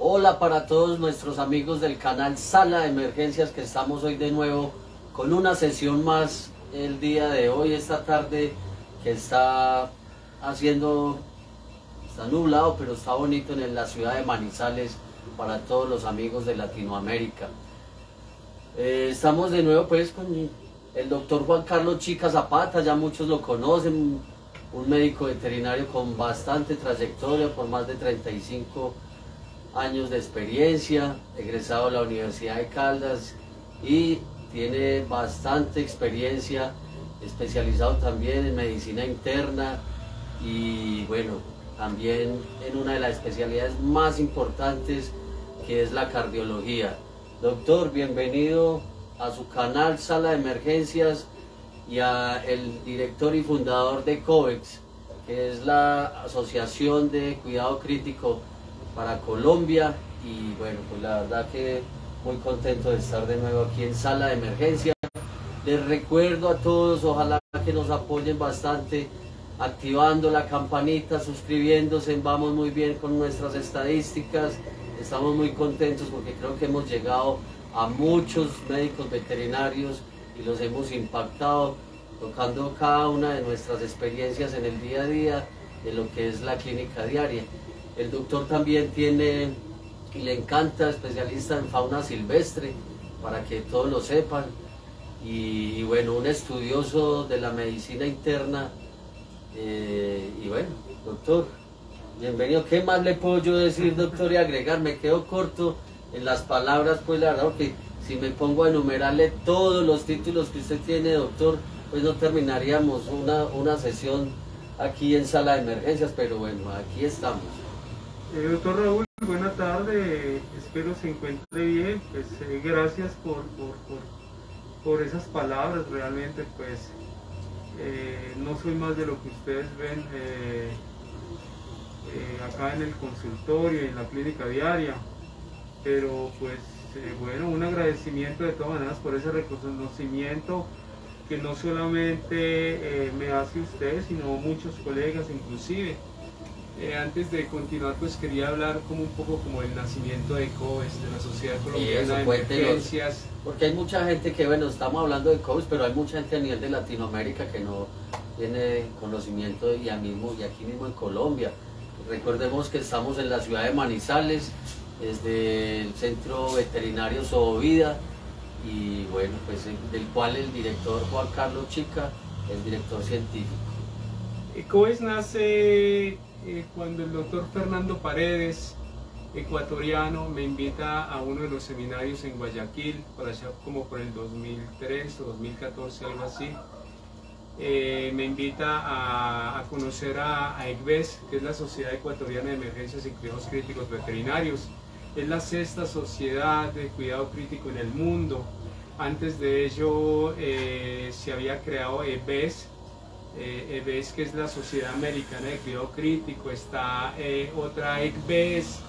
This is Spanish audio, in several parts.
Hola para todos nuestros amigos del canal Sala de Emergencias, que estamos hoy de nuevo con una sesión más el día de hoy, esta tarde que está nublado, pero está bonito en la ciudad de Manizales para todos los amigos de Latinoamérica. Estamos de nuevo pues con el doctor Juan Carlos Chica Zapata, ya muchos lo conocen, un médico veterinario con bastante trayectoria, por más de 35 años de experiencia, egresado de la Universidad de Caldas y tiene bastante experiencia, especializado también en medicina interna y bueno, también en una de las especialidades más importantes que es la cardiología. Doctor, bienvenido a su canal Sala de Emergencias y a el director y fundador de COVEX, que es la Asociación de Cuidado Crítico para Colombia, y bueno, pues la verdad que muy contento de estar de nuevo aquí en Sala de Emergencia. Les recuerdo a todos, ojalá que nos apoyen bastante activando la campanita, suscribiéndose. Vamos muy bien con nuestras estadísticas, estamos muy contentos porque creo que hemos llegado a muchos médicos veterinarios y los hemos impactado tocando cada una de nuestras experiencias en el día a día de lo que es la clínica diaria. El doctor también tiene, y le encanta, especialista en fauna silvestre, para que todos lo sepan, y bueno, un estudioso de la medicina interna, y bueno, doctor, bienvenido. ¿Qué más le puedo yo decir, doctor, y agregar? Me quedo corto en las palabras, pues la verdad, que si me pongo a enumerarle todos los títulos que usted tiene, doctor, pues no terminaríamos una sesión aquí en Sala de Emergencias, pero bueno, aquí estamos. Doctor Raúl, buena tarde, espero se encuentre bien. Pues gracias por esas palabras. Realmente pues no soy más de lo que ustedes ven acá en el consultorio y en la clínica diaria, pero pues bueno, un agradecimiento de todas maneras por ese reconocimiento que no solamente me hace usted, sino muchos colegas inclusive. Antes de continuar, pues quería hablar como un poco como el nacimiento de COVEX, de la Sociedad Colombiana de Emergencias. Porque hay mucha gente que, bueno, estamos hablando de COVEX, pero hay mucha gente a nivel de Latinoamérica que no tiene conocimiento, y aquí mismo en Colombia. Recordemos que estamos en la ciudad de Manizales, desde el Centro Veterinario Sohovida, y bueno, pues del cual el director Juan Carlos Chica, el director científico. COVEX nace cuando el doctor Fernando Paredes, ecuatoriano, me invita a uno de los seminarios en Guayaquil, por allá como por el 2003 o 2014, algo así. Me invita a conocer a ECVES, que es la Sociedad Ecuatoriana de Emergencias y Cuidados Críticos Veterinarios. Es la sexta sociedad de cuidado crítico en el mundo. Antes de ello se había creado EBES, que es la Sociedad Americana de Cuidado Crítico. Está otra ECVES,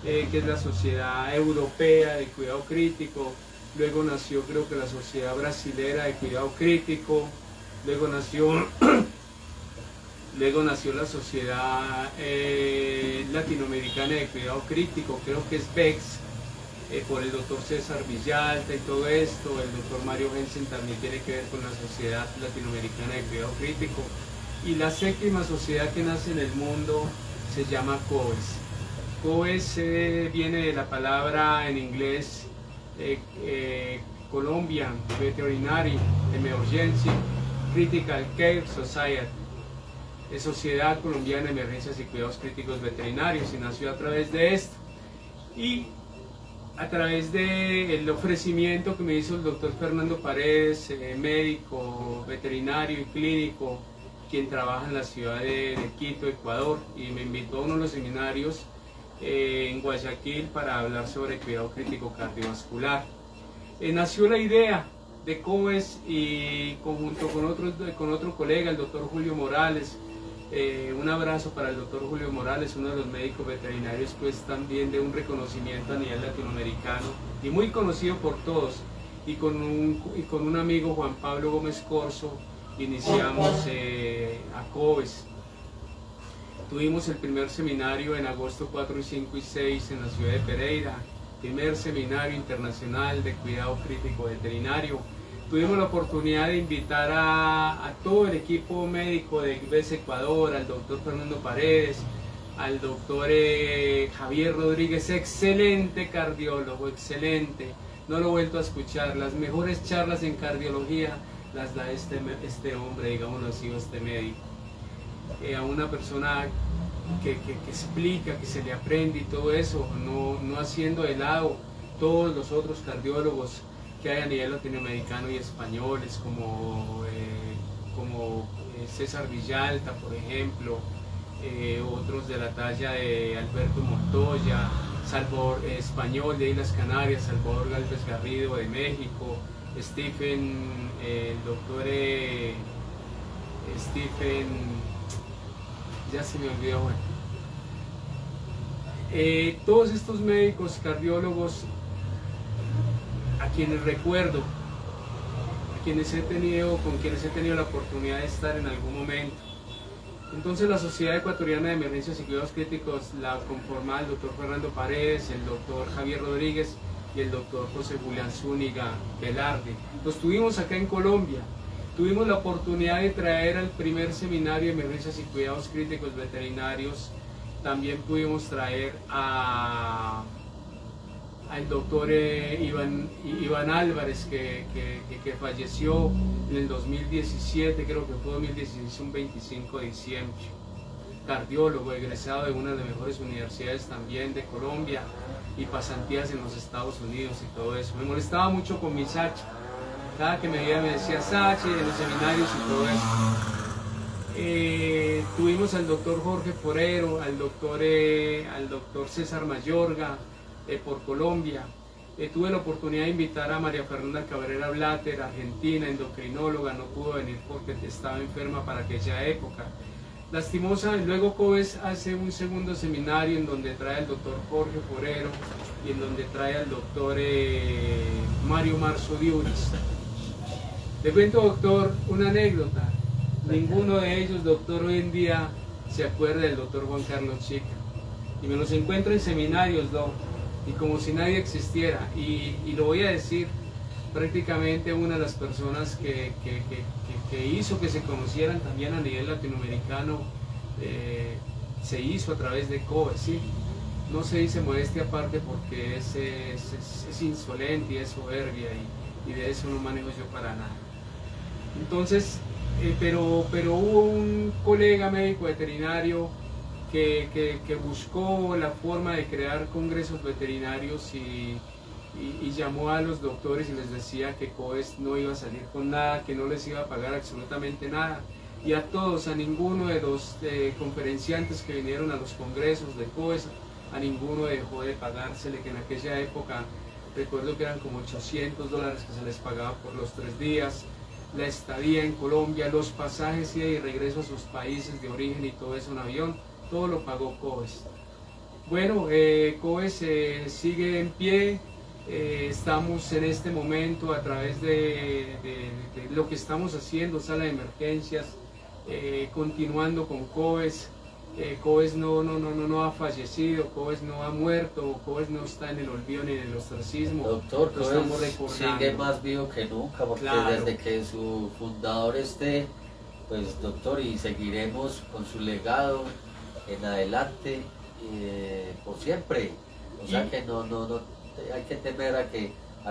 que es la Sociedad Europea de Cuidado Crítico. Luego nació, creo que, la Sociedad Brasilera de Cuidado Crítico. Luego nació la Sociedad Latinoamericana de Cuidado Crítico, creo que es VEX, por el doctor César Villalta y todo esto. El doctor Mario Jensen también tiene que ver con la Sociedad Latinoamericana de Cuidado Crítico. Y la séptima sociedad que nace en el mundo se llama COVEX. COVEX viene de la palabra en inglés Colombian Veterinary Emergency Critical Care Society, Sociedad Colombiana de Emergencias y Cuidados Críticos Veterinarios, y nació a través de esto. Y a través del ofrecimiento que me hizo el doctor Fernando Paredes, médico, veterinario y clínico, quien trabaja en la ciudad de Quito, Ecuador, y me invitó a uno de los seminarios en Guayaquil para hablar sobre cuidado crítico cardiovascular. Nació la idea de COVEX, y conjunto con otro colega, el doctor Julio Morales. Un abrazo para el doctor Julio Morales, uno de los médicos veterinarios pues también de un reconocimiento a nivel latinoamericano y muy conocido por todos, y con un amigo, Juan Pablo Gómez Corso, iniciamos a COVEX. Tuvimos el primer seminario en agosto 4, 5 y 6 en la ciudad de Pereira, primer seminario internacional de cuidado crítico veterinario. Tuvimos la oportunidad de invitar a todo el equipo médico de INVES Ecuador, al doctor Fernando Paredes, al doctor Javier Rodríguez, excelente cardiólogo, excelente. No lo he vuelto a escuchar. Las mejores charlas en cardiología las da este hombre, digámoslo así, este médico. A una persona que explica, que se le aprende y todo eso, no haciendo de lado todos los otros cardiólogos que hay a nivel latinoamericano y españoles, como César Villalta, por ejemplo, otros de la talla de Alberto Montoya, Salvador español de Islas Canarias, Salvador Galvez Garrido de México, Stephen, el doctor Stephen, ya se me olvidó, bueno. Todos estos médicos, cardiólogos, a quienes recuerdo, con quienes he tenido la oportunidad de estar en algún momento. Entonces la Sociedad Ecuatoriana de Emergencias y Cuidados Críticos la conforma el doctor Fernando Paredes, el doctor Javier Rodríguez y el doctor José Julián Zúñiga Velarde. Los tuvimos acá en Colombia. Tuvimos la oportunidad de traer al primer seminario de emergencias y cuidados críticos veterinarios. También pudimos traer al doctor Iván Álvarez, que falleció en el 2017, creo que fue 2016, un 25 de diciembre. Cardiólogo, egresado de una de las mejores universidades también de Colombia y pasantías en los Estados Unidos y todo eso. Me molestaba mucho con mi Sachi. Cada que me veía me decía Sachi, de los seminarios y todo eso. Tuvimos al doctor Jorge Forero, al doctor César Mayorga por Colombia. Tuve la oportunidad de invitar a María Fernanda Cabrera Blatter, argentina, endocrinóloga, no pudo venir porque estaba enferma para aquella época. Lastimosa, luego COES hace un segundo seminario en donde trae al doctor Jorge Forero y en donde trae al doctor Mario Marzo Diuris. Le cuento, doctor, una anécdota. Ninguno de ellos, doctor, hoy en día se acuerda del doctor Juan Carlos Chica. Y me los encuentro en seminarios, ¿no? Y como si nadie existiera. Y lo voy a decir, prácticamente una de las personas que hizo que se conocieran también a nivel latinoamericano, se hizo a través de COES, ¿sí? No se dice modestia aparte porque es insolente y es soberbia y de eso no manejo yo para nada. Entonces, pero hubo un colega médico veterinario que buscó la forma de crear congresos veterinarios y llamó a los doctores y les decía que COES no iba a salir con nada, que no les iba a pagar absolutamente nada. Y a todos, a ninguno de los conferenciantes que vinieron a los congresos de COES, a ninguno dejó de pagársele, que en aquella época recuerdo que eran como $800 que se les pagaba por los 3 días, la estadía en Colombia, los pasajes ida y regreso a sus países de origen y todo eso en avión, todo lo pagó COES. Bueno, COES sigue en pie. Estamos en este momento a través de lo que estamos haciendo, sala de emergencias, continuando con COES. COES no ha fallecido, COES no ha muerto, COES no está en el olvido ni en el ostracismo. Doctor, lo estamos recordando. Sigue más vivo que nunca, porque claro, desde que su fundador esté, pues doctor, y seguiremos con su legado en adelante, por siempre. O sea que no hay que temer a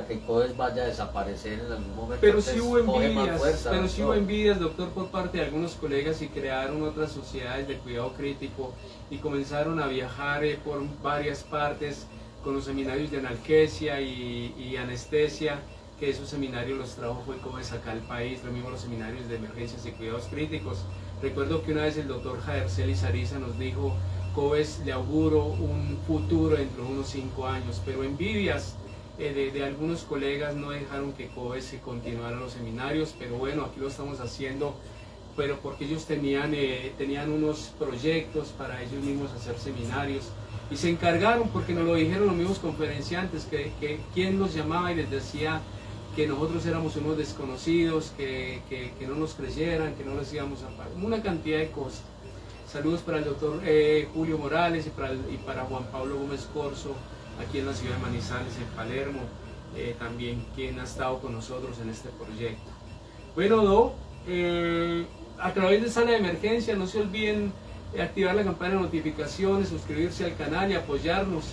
que COES vaya a desaparecer en algún momento. Pero sí hubo envidias, doctor, por parte de algunos colegas y crearon otras sociedades de cuidado crítico y comenzaron a viajar por varias partes con los seminarios de analgesia y anestesia, que esos seminarios los trajo fue COES acá al país, lo mismo los seminarios de emergencias y cuidados críticos. Recuerdo que una vez el doctor Jaerceli Sariza nos dijo: COES le auguro un futuro dentro de unos 5 años, pero envidias de algunos colegas no dejaron que COES se continuara los seminarios, pero bueno, aquí lo estamos haciendo, pero porque ellos tenían unos proyectos para ellos mismos hacer seminarios y se encargaron, porque nos lo dijeron los mismos conferenciantes, que quien los llamaba y les decía que nosotros éramos unos desconocidos, que no nos creyeran, que no les íbamos a pagar, una cantidad de cosas. Saludos para el doctor Julio Morales y para Juan Pablo Gómez Corso, aquí en la ciudad de Manizales, en Palermo, también quien ha estado con nosotros en este proyecto. Bueno, a través de Sala de Emergencia, no se olviden activar la campana de notificaciones, suscribirse al canal y apoyarnos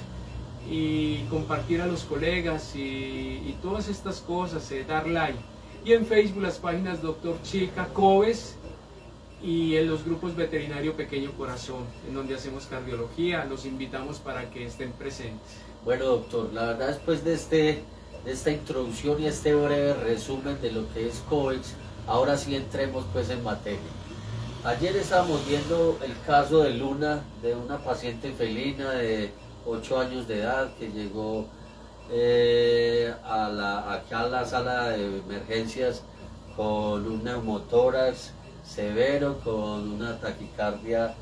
y compartir a los colegas y todas estas cosas, dar like. Y en Facebook las páginas Doctor Chica Coves y en los grupos Veterinario Pequeño Corazón, en donde hacemos cardiología. Los invitamos para que estén presentes. Bueno, doctor, la verdad, después de esta introducción y este breve resumen de lo que es COVEX, ahora sí entremos pues en materia. Ayer estábamos viendo el caso de Luna, de una paciente felina de 8 años de edad que llegó aquí a la sala de emergencias con un neumotórax severo, con una taquicardia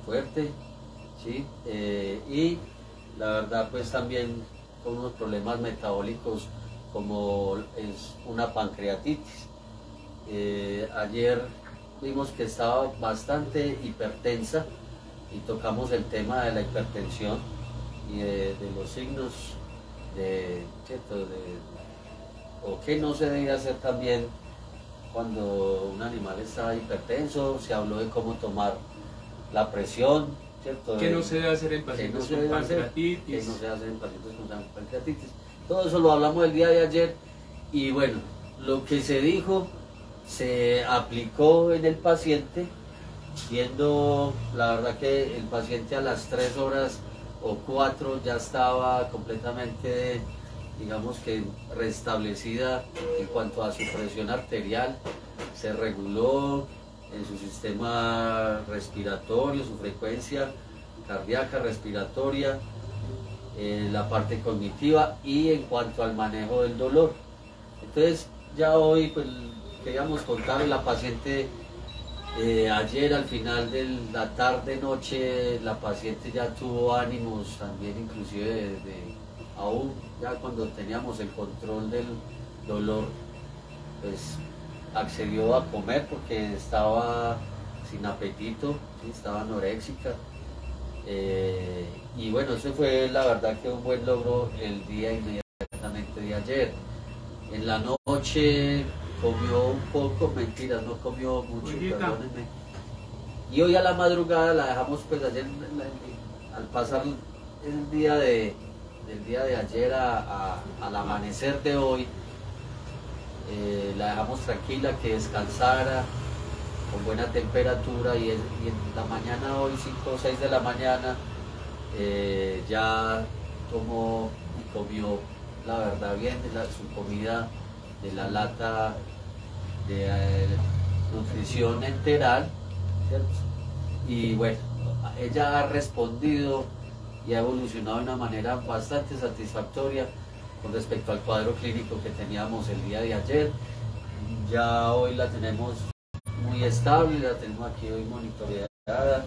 fuerte, ¿sí? Y la verdad pues también con unos problemas metabólicos como es una pancreatitis. Ayer vimos que estaba bastante hipertensa y tocamos el tema de la hipertensión y de los signos o qué no se debe hacer también cuando un animal está hipertenso. Se habló de cómo tomar la presión, ¿cierto? ¿Qué no se debe hacer en pacientes con pancreatitis? ¿Qué no se debe hacer en pacientes con pancreatitis? Todo eso lo hablamos el día de ayer y bueno, lo que se dijo se aplicó en el paciente, siendo la verdad que el paciente a las 3 horas o 4 ya estaba completamente, digamos que restablecida en cuanto a su presión arterial, se reguló en su sistema respiratorio, su frecuencia cardíaca, respiratoria, la parte cognitiva y en cuanto al manejo del dolor. Entonces ya hoy pues queríamos contarle a la paciente, ayer al final de la tarde-noche la paciente ya tuvo ánimos también, inclusive aún ya cuando teníamos el control del dolor, pues accedió a comer porque estaba sin apetito, ¿sí? Estaba anoréxica. Y bueno, ese fue la verdad que un buen logro el día inmediatamente de ayer. En la noche comió un poco, mentiras, no comió mucho, perdónenme. Y hoy a la madrugada la dejamos pues ayer, al pasar el día del día de ayer al amanecer de hoy, la dejamos tranquila, que descansara con buena temperatura y en la mañana, hoy 5 o 6 de la mañana, ya tomó y comió, la verdad, bien su comida de la lata de nutrición enteral, ¿cierto? Y bueno, ella ha respondido y ha evolucionado de una manera bastante satisfactoria con respecto al cuadro clínico que teníamos el día de ayer. Ya hoy la tenemos muy estable, la tenemos aquí hoy monitoreada,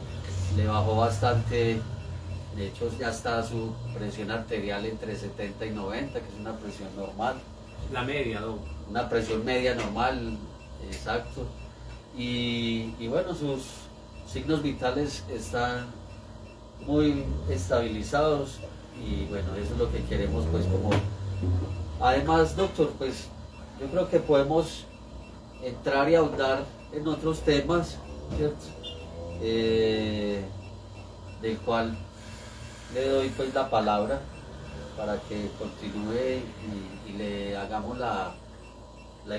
le bajó bastante, de hecho ya está su presión arterial entre 70 y 90, que es una presión normal. La media, ¿no? Una presión media normal, exacto. Y bueno, sus signos vitales están muy estabilizados y bueno, eso es lo que queremos pues como... Además, doctor, pues yo creo que podemos entrar y ahondar en otros temas, ¿cierto? Del cual le doy pues la palabra para que continúe y le hagamos la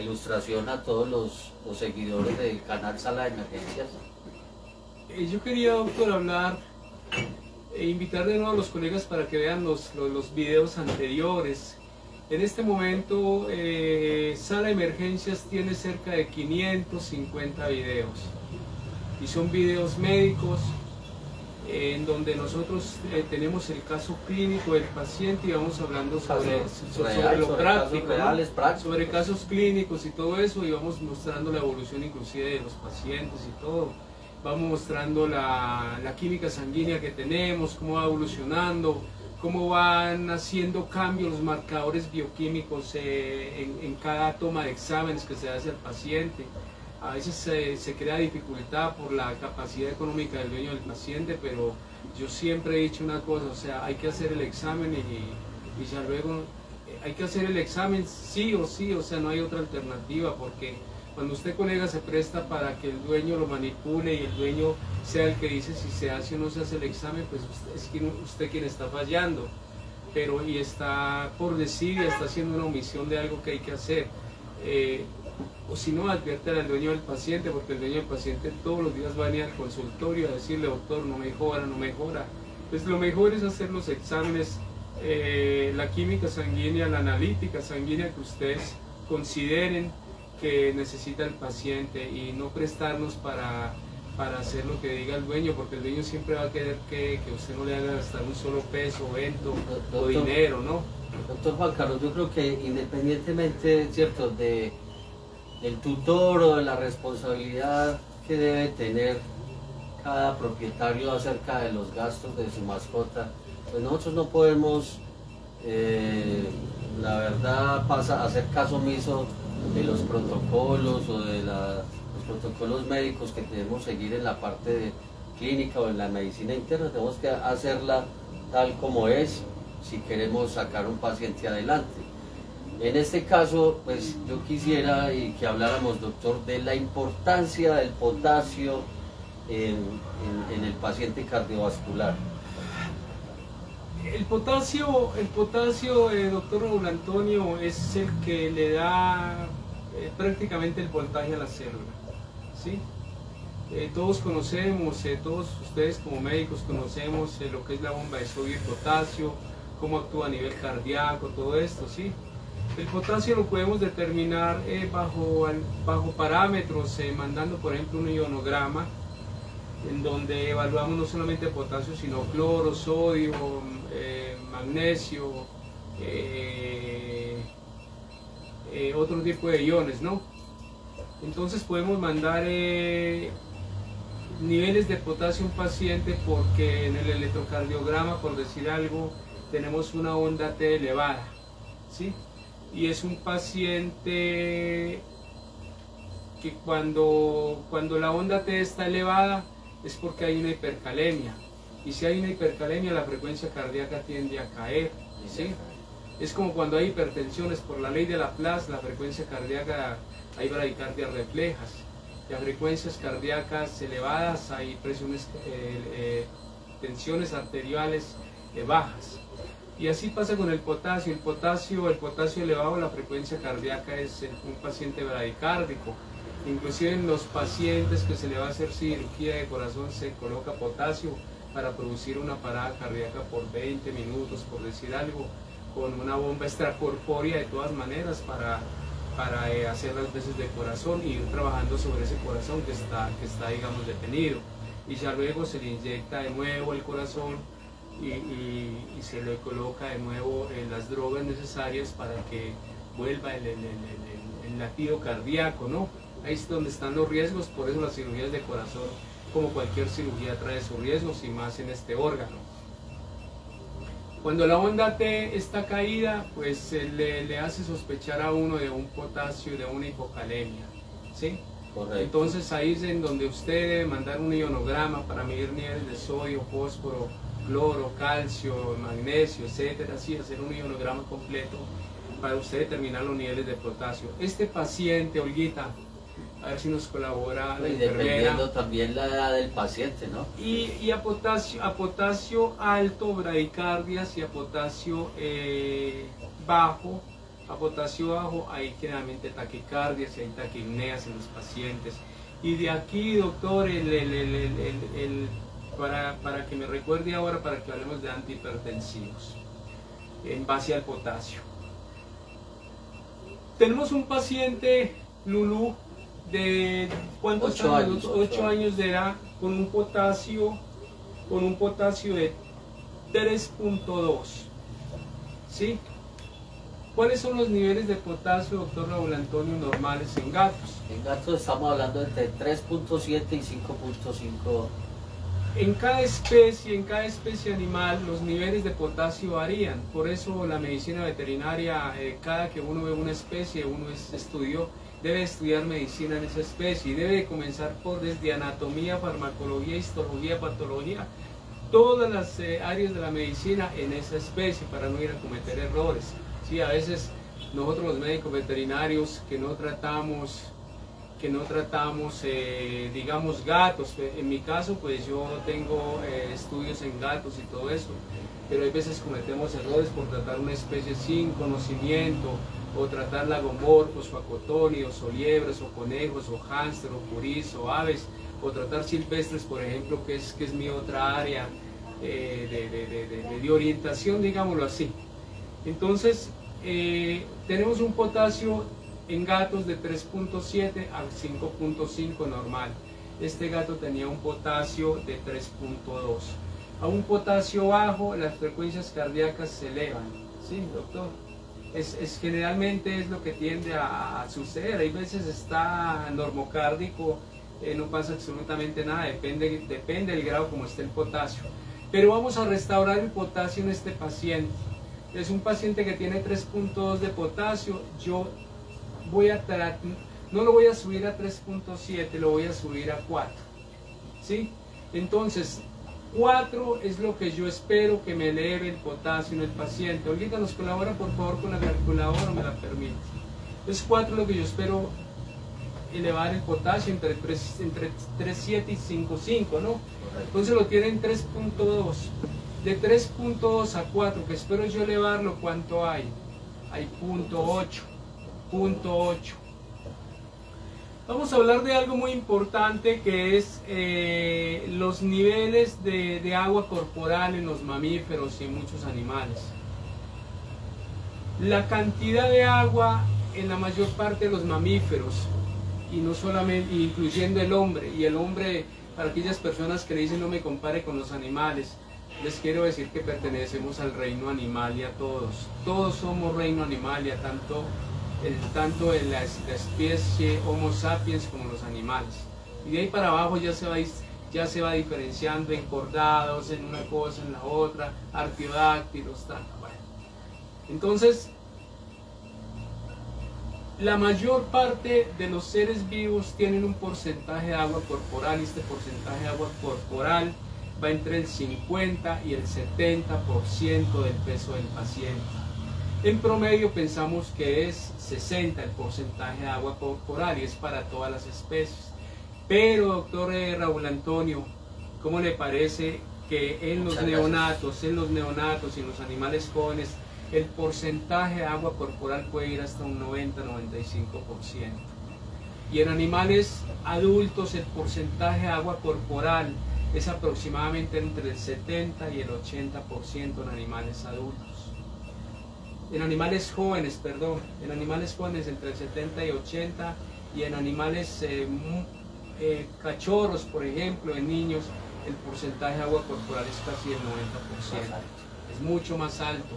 ilustración a todos los seguidores del canal Sala de Emergencias. Yo quería, doctor, hablar e invitar de nuevo a los colegas para que vean los videos anteriores. En este momento, Sala de Emergencias tiene cerca de 550 videos y son videos médicos en donde nosotros tenemos el caso clínico del paciente y vamos hablando sobre lo práctico, ¿no? Sobre casos clínicos y todo eso, y vamos mostrando la evolución inclusive de los pacientes y todo. Vamos mostrando la química sanguínea que tenemos, cómo va evolucionando, cómo van haciendo cambios los marcadores bioquímicos en cada toma de exámenes que se hace al paciente. A veces se crea dificultad por la capacidad económica del dueño del paciente, pero yo siempre he dicho una cosa, o sea, hay que hacer el examen y ya luego hay que hacer el examen sí, o sea, no hay otra alternativa, porque cuando usted, colega, se presta para que el dueño lo manipule y el dueño sea el que dice si se hace o no se hace el examen, pues usted quien está fallando, pero y está por decir y está haciendo una omisión de algo que hay que hacer. O si no, advierte al dueño del paciente, porque el dueño del paciente todos los días va a venir al consultorio a decirle, doctor, no mejora, no mejora. Pues lo mejor es hacer los exámenes, la química sanguínea, la analítica sanguínea que ustedes consideren que necesita el paciente, y no prestarnos para hacer lo que diga el dueño, porque el dueño siempre va a querer que usted no le haga gastar un solo peso, evento o dinero, ¿no? Doctor Juan Carlos, yo creo que independientemente, ¿cierto?, del tutor o de la responsabilidad que debe tener cada propietario acerca de los gastos de su mascota, pues nosotros no podemos, la verdad, hacer caso omiso de los protocolos o de los protocolos médicos que debemos seguir en la parte de clínica o en la medicina interna. Tenemos que hacerla tal como es si queremos sacar un paciente adelante. En este caso, pues yo quisiera que habláramos, doctor, de la importancia del potasio en el paciente cardiovascular. El potasio, doctor Raúl Antonio, es el que le da prácticamente el voltaje a la célula, ¿sí? Todos conocemos, todos ustedes como médicos conocemos lo que es la bomba de sodio y potasio, cómo actúa a nivel cardíaco, todo esto, ¿sí? El potasio lo podemos determinar bajo parámetros, mandando por ejemplo un ionograma, en donde evaluamos no solamente potasio, sino cloro, sodio, magnesio, otro tipo de iones, ¿no? Entonces podemos mandar niveles de potasio a un paciente, porque en el electrocardiograma, por decir algo, tenemos una onda T elevada, ¿sí? Y es un paciente que cuando la onda T está elevada es porque hay una hipercalemia, y si hay una hipercalemia la frecuencia cardíaca tiende a caer, ¿sí? Es como cuando hay hipertensiones, por la ley de Laplace, la frecuencia cardíaca, hay bradicardias reflejas, y a frecuencias cardíacas elevadas hay presiones, tensiones arteriales bajas. Y así pasa con el potasio. El potasio elevado, la frecuencia cardíaca es un paciente bradicárdico. Inclusive en los pacientes que se le va a hacer cirugía de corazón se coloca potasio para producir una parada cardíaca por 20 minutos, por decir algo, con una bomba extracorpórea de todas maneras para hacer las veces de corazón y ir trabajando sobre ese corazón que está digamos detenido. Y ya luego se le inyecta de nuevo el corazón y se le coloca de nuevo las drogas necesarias para que vuelva el latido cardíaco, ¿no? Ahí es donde están los riesgos. Por eso las cirugías de corazón, como cualquier cirugía, trae sus riesgos, y más en este órgano. Cuando la onda T está caída, pues le hace sospechar a uno de un potasio y de una hipocalemia, ¿sí? Correcto. Entonces ahí es en donde usted debe mandar un ionograma para medir niveles de sodio, fósforo, cloro, calcio, magnesio, etcétera, así hacer un ionograma completo para usted determinar los niveles de potasio. Este paciente, Olguita, a ver si nos colabora la enfermera. Dependiendo también la edad del paciente, ¿no? Y a potasio alto, bradicardias, y a potasio bajo, hay generalmente taquicardias y hay taquipneas en los pacientes. Y de aquí, doctor, para que me recuerde ahora, para que hablemos de antihipertensivos en base al potasio. Tenemos un paciente, Lulú, de ¿cuántos años? 8 años de edad, con un potasio de 3.2, ¿sí? ¿Cuáles son los niveles de potasio, doctor Raúl Antonio, normales en gatos? En gatos estamos hablando entre 3.7 y 5.5. En cada especie animal, los niveles de potasio varían. Por eso la medicina veterinaria, cada que uno ve una especie, uno estudió debe estudiar medicina en esa especie y debe comenzar por desde anatomía, farmacología, histología, patología, todas las áreas de la medicina en esa especie para no ir a cometer errores. Sí, a veces nosotros los médicos veterinarios que no tratamos digamos gatos, en mi caso pues yo tengo estudios en gatos y todo eso, pero hay veces cometemos errores por tratar una especie sin conocimiento, o tratar lagomorfos, o acotónidos, o liebres, o conejos, o hámster, o puris, o aves, o tratar silvestres, por ejemplo, que es mi otra área de orientación, digámoslo así. Entonces, tenemos un potasio en gatos de 3.7 a 5.5 normal. Este gato tenía un potasio de 3.2. A un potasio bajo, las frecuencias cardíacas se elevan. Sí, doctor. Generalmente es lo que tiende a suceder. Hay veces está normocárdico, no pasa absolutamente nada, depende del grado como esté el potasio. Pero vamos a restaurar el potasio en este paciente. Es un paciente que tiene 3.2 de potasio. Yo no lo voy a subir a 3.7, lo voy a subir a 4. ¿Sí? Entonces, 4 es lo que yo espero que me eleve el potasio en el paciente. Olguita, ¿nos colabora por favor con la calculadora o me la permite? Entonces 4 es lo que yo espero elevar el potasio entre 3.7 y 5.5, ¿no? Entonces lo tiene en 3.2. De 3.2 a 4, que espero yo elevarlo, ¿cuánto hay? Hay 0.8. Vamos a hablar de algo muy importante que es los niveles de agua corporal en los mamíferos y en muchos animales. La cantidad de agua en la mayor parte de los mamíferos, y no solamente, incluyendo el hombre, y el hombre, para aquellas personas que le dicen no me compare con los animales, les quiero decir que pertenecemos al reino animalia todos somos reino animalia, tanto en la especie Homo sapiens como los animales. Y de ahí para abajo ya se va diferenciando en cordados, en una cosa, en la otra, artiodáctilos, tal. Bueno. Entonces, la mayor parte de los seres vivos tienen un porcentaje de agua corporal, y este porcentaje de agua corporal va entre el 50 y el 70% del peso del paciente. En promedio pensamos que es 60 el porcentaje de agua corporal y es para todas las especies. Pero, doctor Raúl Antonio, ¿cómo le parece que en los neonatos y en los animales jóvenes el porcentaje de agua corporal puede ir hasta un 90-95%? Y en animales adultos el porcentaje de agua corporal es aproximadamente entre el 70 y el 80% en animales adultos. En animales jóvenes, entre el 70 y 80, y en animales cachorros, por ejemplo, en niños, el porcentaje de agua corporal es casi el 90%, es mucho más alto.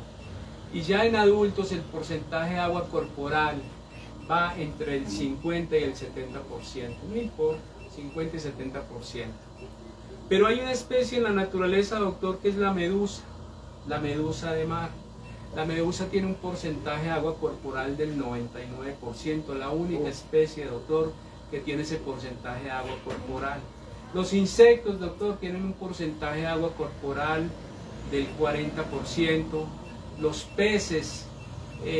Y ya en adultos el porcentaje de agua corporal va entre el 50 y el 70%, no importa, 50 y 70%. Pero hay una especie en la naturaleza, doctor, que es la medusa de mar. La medusa tiene un porcentaje de agua corporal del 99%, la única especie, doctor, que tiene ese porcentaje de agua corporal. Los insectos, doctor, tienen un porcentaje de agua corporal del 40%. Los peces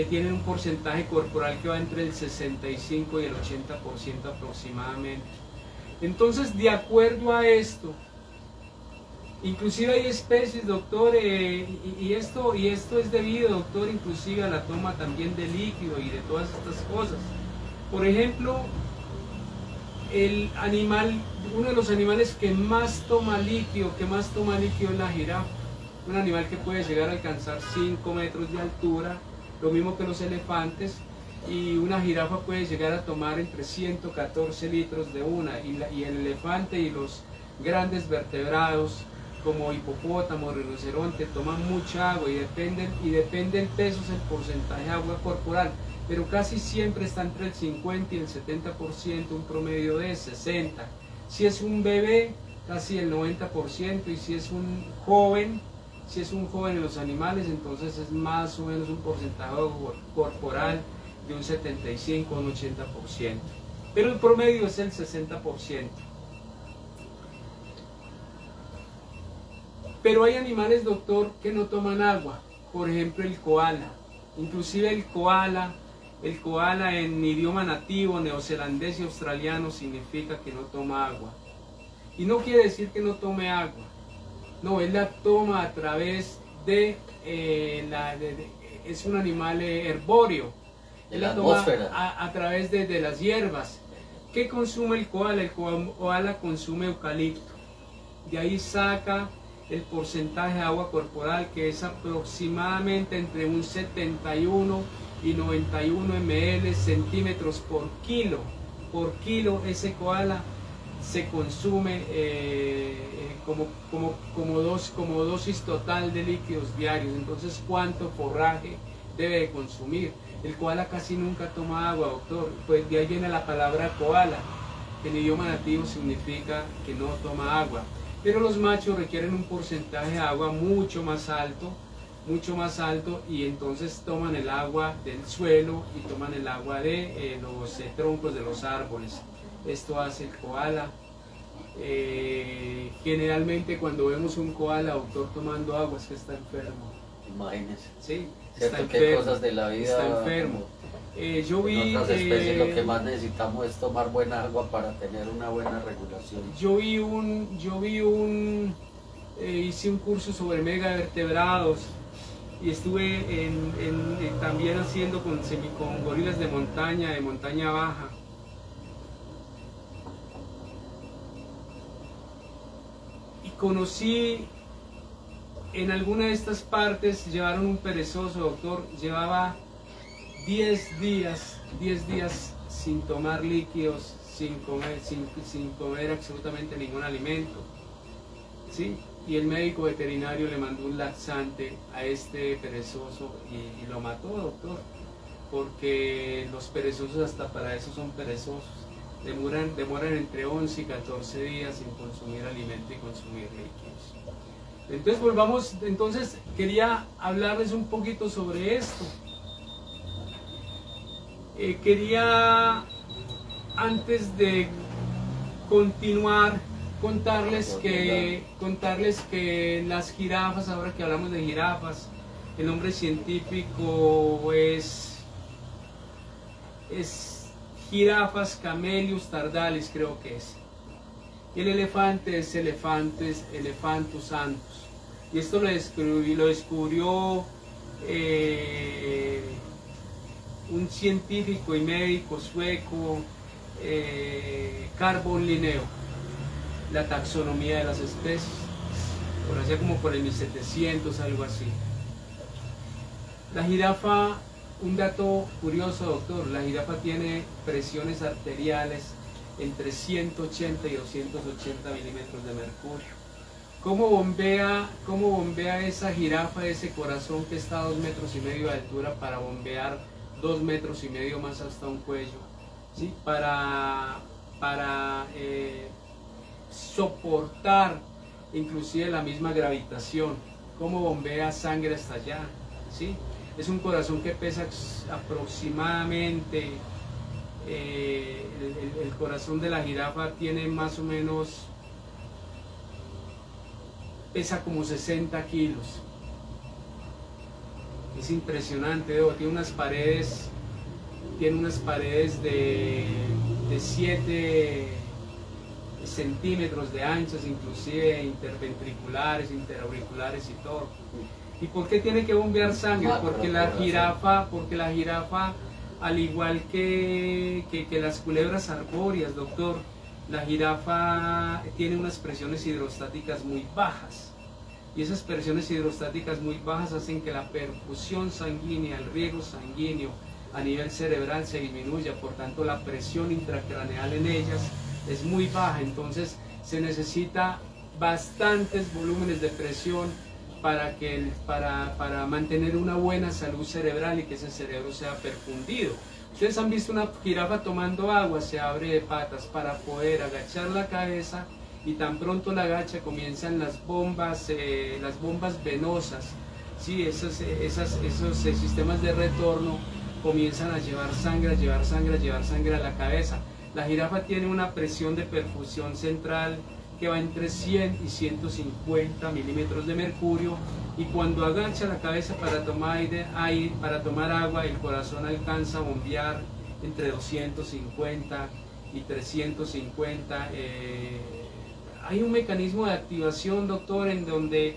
tienen un porcentaje corporal que va entre el 65 y el 80% aproximadamente. Entonces, de acuerdo a esto, inclusive hay especies, doctor, y esto es debido, doctor, inclusive a la toma también de líquido y de todas estas cosas. Por ejemplo, uno de los animales que más toma líquido es la jirafa. Un animal que puede llegar a alcanzar 5 metros de altura, lo mismo que los elefantes, y una jirafa puede llegar a tomar entre 114 litros de una, y el elefante y los grandes vertebrados como hipopótamo, rinoceronte, toman mucha agua, y depende del peso, es el porcentaje de agua corporal, pero casi siempre está entre el 50 y el 70%, un promedio de 60%. Si es un bebé, casi el 90%, y si es un joven en los animales, entonces es más o menos un porcentaje corporal de un 75 a un 80%, pero el promedio es el 60%. Pero hay animales, doctor, que no toman agua, por ejemplo el koala. Inclusive el koala en idioma nativo, neozelandés y australiano significa que no toma agua. Y no quiere decir que no tome agua, no, él la toma a través de, es un animal herbóreo, él la toma a través de las hierbas. ¿Qué consume el koala? El koala consume eucalipto, de ahí saca el porcentaje de agua corporal, que es aproximadamente entre un 71 y 91 ml centímetros por kilo. Por kilo ese koala se consume como dosis total de líquidos diarios. Entonces, ¿cuánto forraje debe de consumir? El koala casi nunca toma agua, doctor. Pues de ahí viene la palabra koala, que en idioma nativo significa que no toma agua. Pero los machos requieren un porcentaje de agua mucho más alto, y entonces toman el agua del suelo y toman el agua de los troncos de los árboles. Esto hace el koala. Generalmente cuando vemos un koala, doctor, tomando agua, es que está enfermo. Imagínese. Sí, está enfermo. ¿Qué cosas de la vida? Está enfermo. Yo vi, en otras especies lo que más necesitamos es tomar buena agua para tener una buena regulación. Hice un curso sobre megavertebrados y estuve también haciendo con gorilas de montaña baja. Y conocí en alguna de estas partes, llevaron un perezoso, doctor, llevaba 10 días sin tomar líquidos, sin comer absolutamente ningún alimento, ¿sí? Y el médico veterinario le mandó un laxante a este perezoso y lo mató, doctor, porque los perezosos hasta para eso son perezosos, demoran entre 11 y 14 días sin consumir alimento y consumir líquidos. Entonces quería hablarles un poquito sobre esto. Quería, antes de continuar, contarles que las jirafas, ahora que hablamos de jirafas, el nombre científico es Girafas camelus tardalis, creo que es. Y el elefante es Elephantus antus. Y esto lo descubrió un científico y médico sueco, Carl von Linneo, la taxonomía de las especies, por allá como por el 1700, algo así. La jirafa, un dato curioso, doctor, la jirafa tiene presiones arteriales entre 180 y 280 milímetros de mercurio. ¿Cómo bombea esa jirafa ese corazón que está a 2,5 metros de altura para bombear 2,5 metros más hasta un cuello? ¿Sí? Para soportar inclusive la misma gravitación. ¿Cómo bombea sangre hasta allá? ¿Sí? Es un corazón que pesa aproximadamente, el corazón de la jirafa tiene más o menos, pesa como 60 kilos. Es impresionante, tiene unas paredes de 7 centímetros de anchas, inclusive interventriculares, interauriculares y todo. ¿Y por qué tiene que bombear sangre? Porque la jirafa, al igual que las culebras arbóreas, doctor, la jirafa tiene unas presiones hidrostáticas muy bajas. Y esas presiones hidrostáticas muy bajas hacen que la perfusión sanguínea, el riego sanguíneo a nivel cerebral se disminuya. Por tanto, la presión intracraneal en ellas es muy baja. Entonces, se necesita bastantes volúmenes de presión para mantener una buena salud cerebral y que ese cerebro sea perfundido. Ustedes han visto una jirafa tomando agua, se abre de patas para poder agachar la cabeza, y tan pronto la agacha comienzan las bombas venosas, ¿sí? esos sistemas de retorno comienzan a llevar sangre, a llevar sangre, a llevar sangre a la cabeza. La jirafa tiene una presión de perfusión central que va entre 100 y 150 milímetros de mercurio, y cuando agacha la cabeza para tomar aire, para tomar agua, el corazón alcanza a bombear entre 250 y 350. Hay un mecanismo de activación, doctor, en donde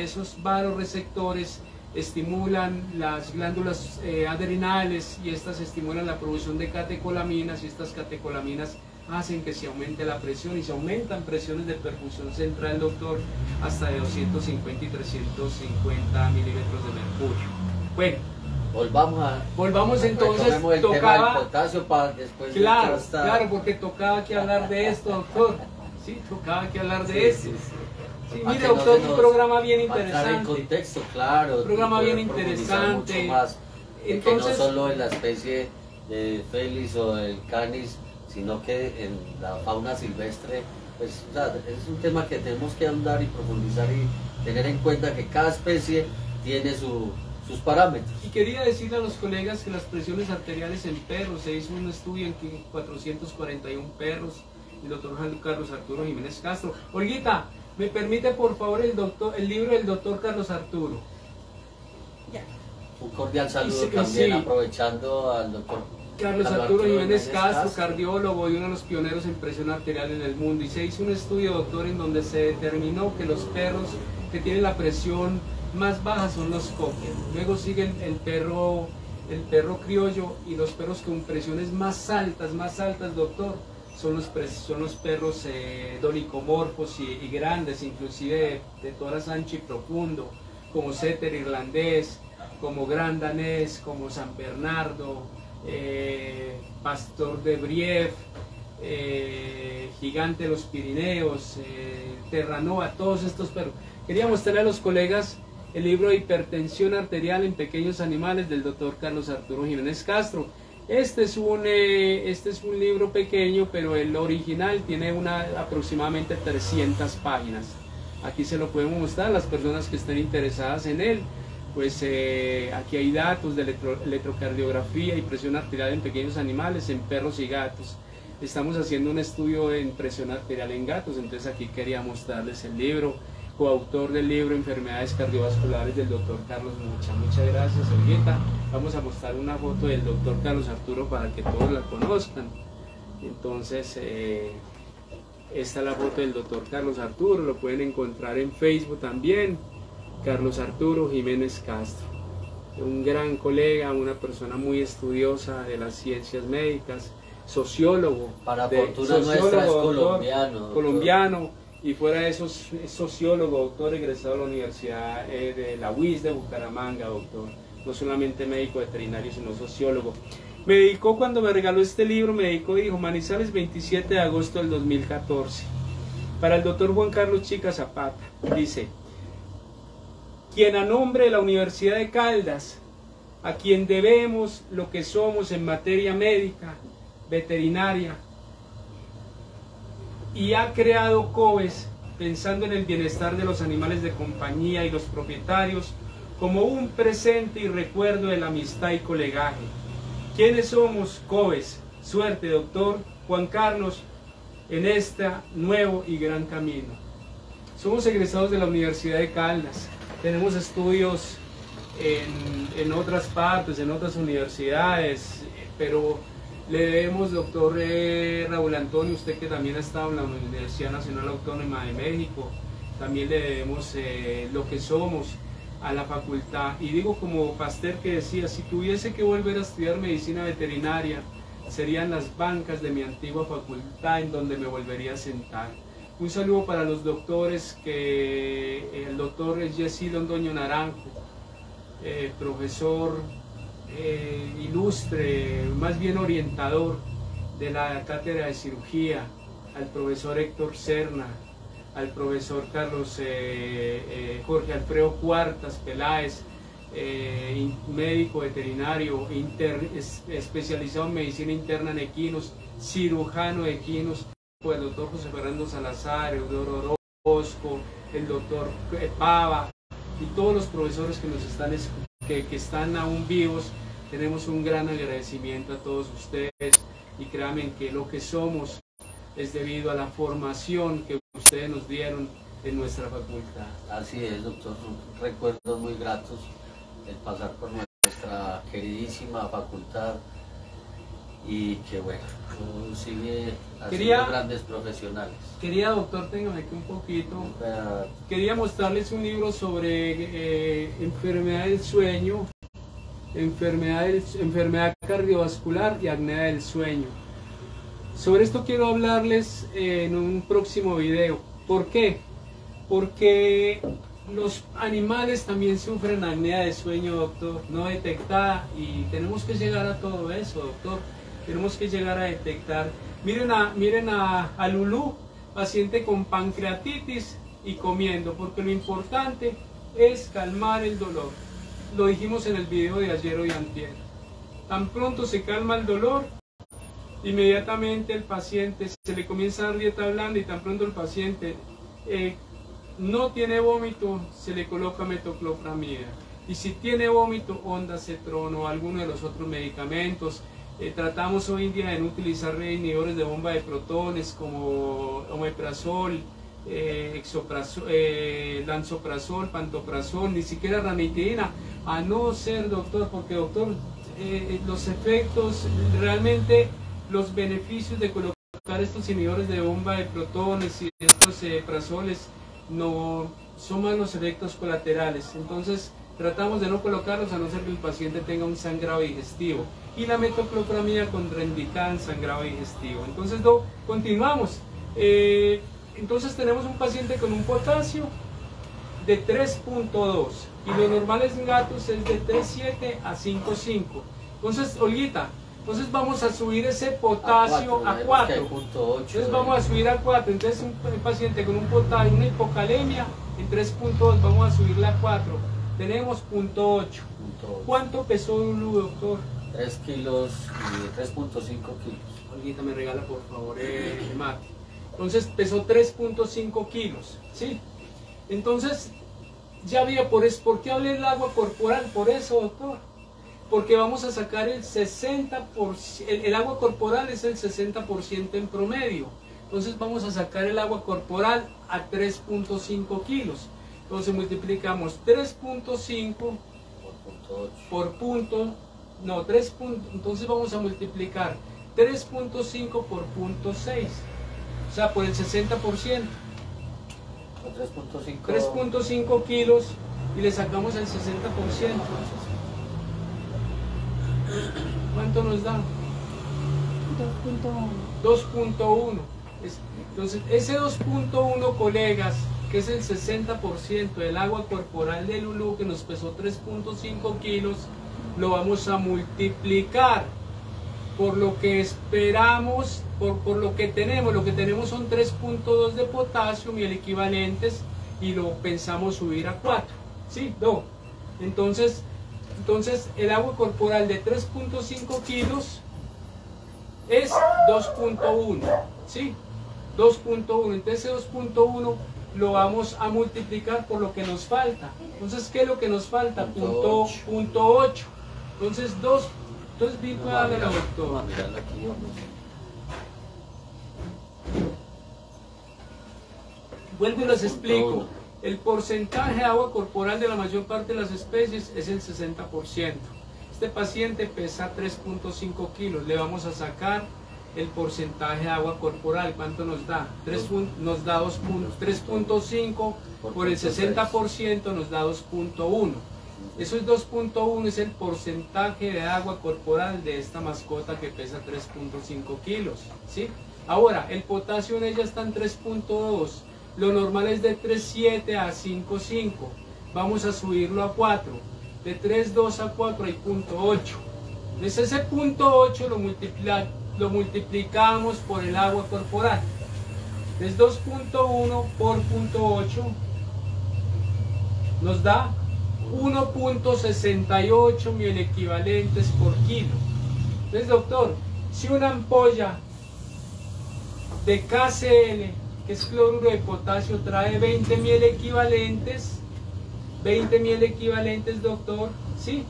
esos vasoreceptores estimulan las glándulas adrenales, y estas estimulan la producción de catecolaminas, y estas catecolaminas hacen que se aumente la presión, y se aumentan presiones de perfusión central, doctor, hasta de 250 y 350 milímetros de mercurio. Bueno, volvamos entonces. El tocaba tema del potasio para después. Claro, claro, porque tocaba que hablar de esto, doctor. Sí, tocaba que hablar de esto. Sí, mire, doctor, un programa bien interesante. En contexto, claro. Un programa bien interesante. Mucho más, entonces, que no solo en la especie de Felis o del Canis, sino que en la fauna silvestre, pues o sea, es un tema que tenemos que andar y profundizar y tener en cuenta que cada especie tiene sus parámetros. Y quería decirle a los colegas que las presiones arteriales en perros, se hizo un estudio en 441 perros, el doctor Carlos Arturo Jiménez Castro. Olguita, ¿me permite por favor el libro del doctor Carlos Arturo? Ya. Un cordial saludo también, aprovechando al doctor Carlos Arturo Jiménez Castro, cardiólogo y uno de los pioneros en presión arterial en el mundo. Y se hizo un estudio, doctor, en donde se determinó que los perros que tienen la presión más baja son los cocker. Luego sigue el perro criollo, y los perros con presiones más altas, doctor, son los perros dolicomorfos y grandes, inclusive de tórax ancho y profundo, como setter irlandés, como gran danés, como San Bernardo, pastor de Brief, gigante de los Pirineos, Terranova, todos estos perros. Quería mostrarle a los colegas el libro Hipertensión arterial en pequeños animales del doctor Carlos Arturo Jiménez Castro. Este es un libro pequeño, pero el original tiene aproximadamente 300 páginas. Aquí se lo podemos mostrar a las personas que estén interesadas en él. Pues aquí hay datos de electrocardiografía y presión arterial en pequeños animales, en perros y gatos. Estamos haciendo un estudio en presión arterial en gatos, entonces aquí quería mostrarles el libro. Coautor del libro Enfermedades Cardiovasculares del doctor Carlos Mucha. Muchas gracias, Olguita. Vamos a mostrar una foto del doctor Carlos Arturo para que todos la conozcan. Entonces, esta es la foto del doctor Carlos Arturo, lo pueden encontrar en Facebook también. Carlos Arturo Jiménez Castro, un gran colega, una persona muy estudiosa de las ciencias médicas, sociólogo. Para fortuna nuestra es colombiano. Colombiano. Y fuera de eso es sociólogo, doctor, egresado de la Universidad de la UIS de Bucaramanga, doctor. No solamente médico veterinario, sino sociólogo. Me dedicó, cuando me regaló este libro, dijo, Manizales, 27 de agosto del 2014. Para el doctor Juan Carlos Chica Zapata, dice: quien a nombre de la Universidad de Caldas, a quien debemos lo que somos en materia médica, veterinaria, y ha creado COVES pensando en el bienestar de los animales de compañía y los propietarios como un presente y recuerdo de la amistad y colegaje. ¿Quiénes somos COVES? Suerte, doctor Juan Carlos, en este nuevo y gran camino. Somos egresados de la Universidad de Caldas, tenemos estudios en otras partes, en otras universidades, pero le debemos, doctor Raúl Antonio, usted que también ha estado en la Universidad Nacional Autónoma de México, también le debemos lo que somos a la facultad. Y digo como Pasteur, que decía, si tuviese que volver a estudiar medicina veterinaria, serían las bancas de mi antigua facultad en donde me volvería a sentar. Un saludo para los doctores, el doctor Jessy Londoño Naranjo, profesor ilustre, más bien orientador de la cátedra de cirugía, al profesor Héctor Serna, al profesor Carlos Jorge Alfredo Cuartas Peláez, médico veterinario, especializado en medicina interna en equinos, cirujano de equinos, el doctor José Fernando Salazar, Eudoro Orozco, el doctor Pava y todos los profesores que nos están que están aún vivos, tenemos un gran agradecimiento a todos ustedes y créanme que lo que somos es debido a la formación que ustedes nos dieron en nuestra facultad. Así es, doctor, son recuerdos muy gratos el pasar por nuestra queridísima facultad y que bueno, sigue haciendo grandes profesionales. Quería, doctor, téngame aquí un poquito. Quería mostrarles un libro sobre enfermedad del sueño, enfermedad cardiovascular y apnea del sueño. Sobre esto quiero hablarles en un próximo video. ¿Por qué? Porque los animales también sufren apnea de sueño, doctor, no detectada, y tenemos que llegar a todo eso, doctor. Tenemos que llegar a detectar. Miren a Lulú, paciente con pancreatitis y comiendo, porque lo importante es calmar el dolor. Lo dijimos en el video de ayer o de antier. Tan pronto se calma el dolor, inmediatamente el paciente se le comienza a dar dieta blanda, y tan pronto el paciente no tiene vómito, se le coloca metoclopramida. Y si tiene vómito, ondansetron o alguno de los otros medicamentos. Tratamos hoy en día de no utilizar inhibidores de bomba de protones como omeprazol, lansoprazol, pantoprazol, ni siquiera ranitidina, a no ser, doctor, porque, doctor, los efectos, realmente los beneficios de colocar estos inhibidores de bomba de protones y estos prazoles no son más los efectos colaterales. Entonces tratamos de no colocarlos a no ser que el paciente tenga un sangrado digestivo, y la metoclopramida contraindicada en sangrado digestivo. Entonces continuamos. Entonces tenemos un paciente con un potasio de 3.2 y lo normal en gatos es de 3.7 a 5.5. Entonces, Olguita, entonces vamos a subir ese potasio a 4. Entonces vamos a subir a 4. Entonces un paciente con un potasio, una hipocalemia en 3.2, vamos a subirla a 4. Tenemos 0.8. ¿Cuánto pesó Lulú, doctor? 3 kilos y 3.5 kilos. Olguita, me regala por favor mate. Entonces pesó 3.5 kilos, ¿sí? Entonces, ya había ¿por qué hablé del agua corporal? Por eso, doctor. Porque vamos a sacar el 60%, el agua corporal es el 60% en promedio. Entonces vamos a sacar el agua corporal a 3.5 kilos. Entonces multiplicamos 3.5 por punto, no, 3 puntos, entonces vamos a multiplicar 3.5 por punto 6, o sea, por el 60%. 3.5 kilos y le sacamos el 60%. ¿Cuánto nos da? 2.1. Entonces, ese 2.1, colegas, que es el 60% del agua corporal de Lulú, que nos pesó 3.5 kilos, lo vamos a multiplicar por lo que esperamos, por lo que tenemos. Lo que tenemos son 3.2 de potasio y el equivalentes, y lo pensamos subir a 4. ¿Sí? No. Entonces el agua corporal de 3.5 kilos es 2.1. ¿Sí? 2.1. Entonces ese 2.1 lo vamos a multiplicar por lo que nos falta. Entonces, ¿qué es lo que nos falta? Punto 8. Entonces, entonces bien puede darle la doctora. Vuelvo y les explico. El porcentaje de agua corporal de la mayor parte de las especies es el 60%. Este paciente pesa 3.5 kilos. Le vamos a sacar el porcentaje de agua corporal. ¿Cuánto nos da? Nos da 3.5 por el 60% nos da 2.1. Eso es 2.1, es el porcentaje de agua corporal de esta mascota que pesa 3.5 kilos. ¿Sí? Ahora, el potasio en ella está en 3.2. Lo normal es de 3.7 a 5.5. Vamos a subirlo a 4. De 3.2 a 4 hay 0.8. Entonces ese 0.8 lo multiplicamos por el agua corporal. Es 2.1 por 0.8 nos da 1.68 milequivalentes por kilo. Entonces, doctor, si una ampolla de KCl, que es cloruro de potasio, trae 20 milequivalentes, doctor, ¿sí?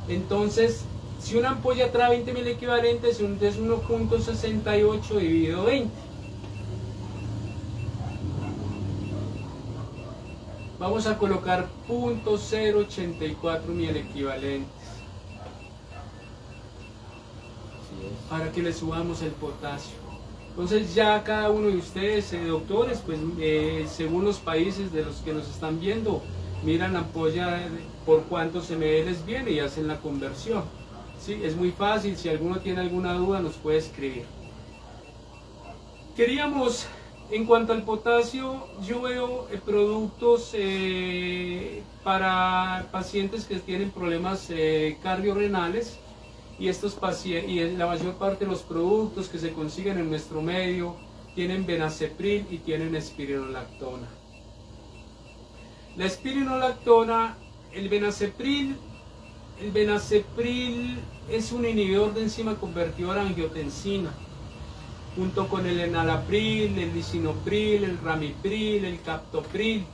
Entonces, si una ampolla trae 20.000 equivalentes, es 1.68 dividido 20. Vamos a colocar 0.084 mil equivalentes para que le subamos el potasio. Entonces ya cada uno de ustedes, doctores, pues según los países de los que nos están viendo, miran la ampolla por cuántos ml viene y hacen la conversión. ¿Sí? Es muy fácil, si alguno tiene alguna duda nos puede escribir. Queríamos, en cuanto al potasio, yo veo productos para pacientes que tienen problemas cardiorrenales, y la mayor parte de los productos que se consiguen en nuestro medio tienen benacepril y tienen espironolactona. La espironolactona, el benacepril es un inhibidor de enzima convertidora a angiotensina, junto con el enalapril, el lisinopril, el ramipril, el captopril,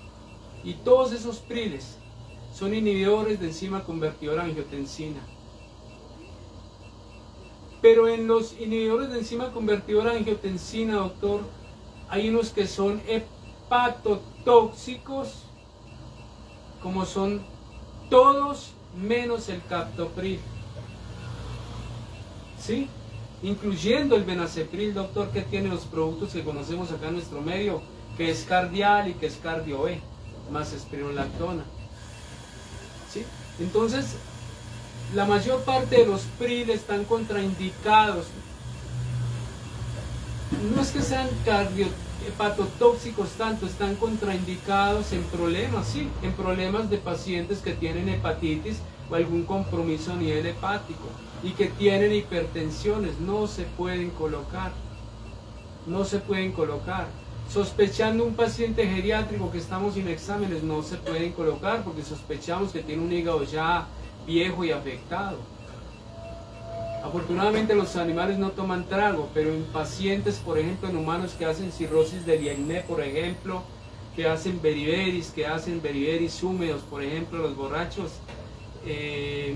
y todos esos priles son inhibidores de enzima convertidora a angiotensina. Pero en los inhibidores de enzima convertidora a angiotensina, doctor, hay unos que son hepatotóxicos, como son todos menos el captopril, ¿sí? Incluyendo el benacepril, doctor, que tiene los productos que conocemos acá en nuestro medio, que es Cardial y que es Cardio B, más espironolactona, ¿sí? Entonces, la mayor parte de los PRIL están contraindicados. No es que sean hepatotóxicos tanto, están contraindicados en problemas, sí, en problemas de pacientes que tienen hepatitis o algún compromiso a nivel hepático y que tienen hipertensiones. No se pueden colocar, no se pueden colocar. Sospechando un paciente geriátrico que estamos sin exámenes, no se pueden colocar porque sospechamos que tiene un hígado ya viejo y afectado. Afortunadamente los animales no toman trago, pero en pacientes, por ejemplo en humanos que hacen cirrosis del acné, por ejemplo, que hacen beriberis, húmedos, por ejemplo los borrachos,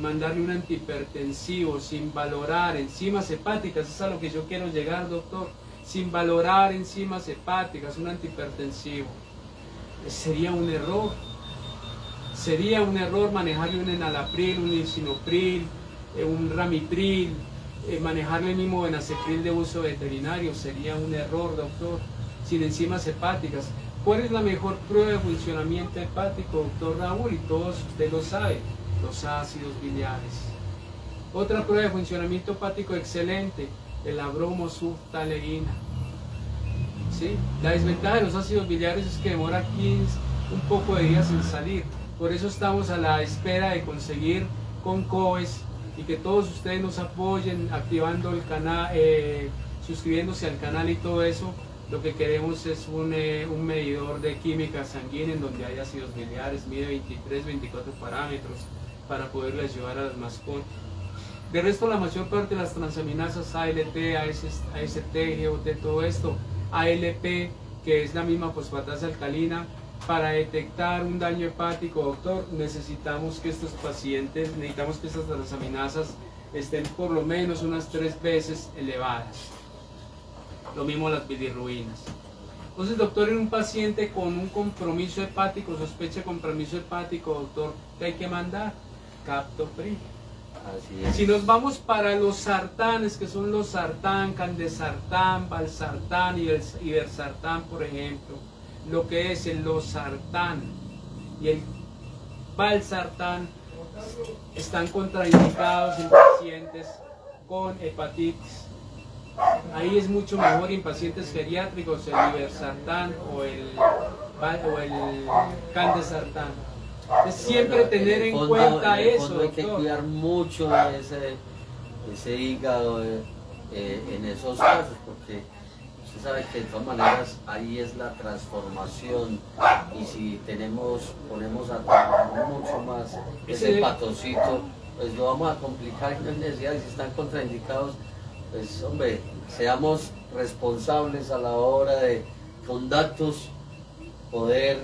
mandarle un antihipertensivo sin valorar enzimas hepáticas, es a lo que yo quiero llegar, doctor, sin valorar enzimas hepáticas, un antihipertensivo, sería un error. Sería un error manejarle un enalapril, un lisinopril, un ramipril, manejarle el mismo benacepril de uso veterinario. Sería un error, doctor, sin enzimas hepáticas. ¿Cuál es la mejor prueba de funcionamiento hepático, doctor Raúl? Y todos usted lo sabe, los ácidos biliares. Otra prueba de funcionamiento hepático excelente, la bromosultaleína. ¿Sí? La desventaja de los ácidos biliares es que demora un poco de días en salir. Por eso estamos a la espera de conseguir con COES y que todos ustedes nos apoyen activando el canal, suscribiéndose al canal y todo eso. Lo que queremos es un medidor de química sanguínea en donde hay ácidos biliares, mide 23, 24 parámetros para poderle ayudar a las mascotas. De resto, la mayor parte de las transaminasas ALT, AST, GOT, todo esto, ALP, que es la misma fosfatasa alcalina. Para detectar un daño hepático, doctor, necesitamos que estas transaminasas estén por lo menos unas 3 veces elevadas. Lo mismo las bilirrubinas. Entonces, doctor, en un paciente con un compromiso hepático, sospecha de compromiso hepático, doctor, ¿qué hay que mandar? Captopril. Así es. Si nos vamos para los sartanes, que son los sartán, candesartán, valsartán y ibersartán, por ejemplo, lo que es el losartán y el valsartán están contraindicados en pacientes con hepatitis. Ahí es mucho mejor en pacientes geriátricos el ibersartán o el candesartán. Es siempre tener en cuenta eso, hay que cuidar mucho ese hígado en esos casos, porque usted sabe que de todas maneras ahí es la transformación, y si ponemos a trabajar mucho más ese hepatocito, pues lo vamos a complicar y no es necesidad. Si están contraindicados, pues hombre, seamos responsables a la hora de, con datos, poder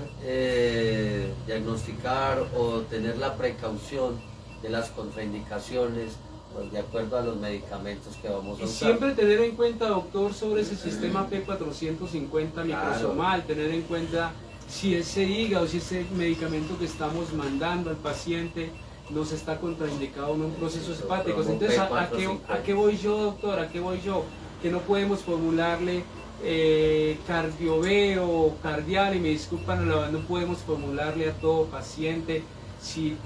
diagnosticar o tener la precaución de las contraindicaciones, pues de acuerdo a los medicamentos que vamos a Y usar. siempre tener en cuenta, doctor, sobre ese sistema P450 microsomal, tener en cuenta si ese hígado, si ese medicamento que estamos mandando al paciente nos está contraindicado en un proceso hepático. Entonces, ¿a qué voy yo, doctor? ¿A qué voy yo? Que no podemos formularle cardioveo o cardial, y me disculpan, no podemos formularle a todo paciente si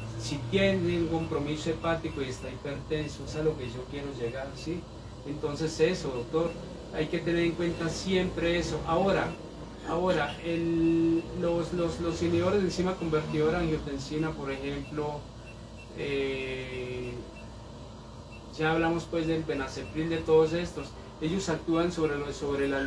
tiene un compromiso hepático y está hipertenso. Es a lo que yo quiero llegar, ¿sí? Entonces eso, doctor, hay que tener en cuenta siempre eso. Ahora los inhibidores de enzima convertidora de angiotensina, por ejemplo, ya hablamos pues del benacepril, de todos estos, ellos actúan sobre la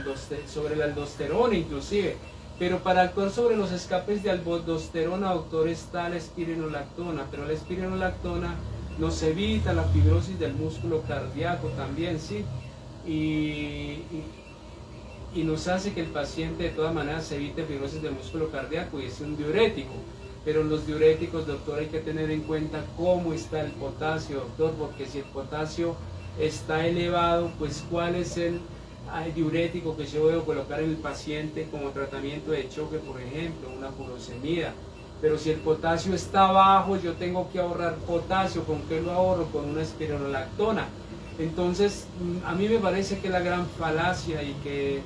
aldosterona inclusive, pero para actuar sobre los escapes de aldosterona, doctor, está la espironolactona, pero la espironolactona nos evita la fibrosis del músculo cardíaco también, ¿sí? Y nos hace que el paciente de todas maneras se evite fibrosis del músculo cardíaco, y es un diurético. Pero los diuréticos, doctor, hay que tener en cuenta cómo está el potasio, doctor, porque si el potasio está elevado, pues cuál es el diurético que yo debo colocar en el paciente como tratamiento de choque, por ejemplo, una furosemida. Pero si el potasio está bajo, yo tengo que ahorrar potasio. ¿Con qué lo ahorro? Con una espironolactona. Entonces, a mí me parece que la gran falacia y que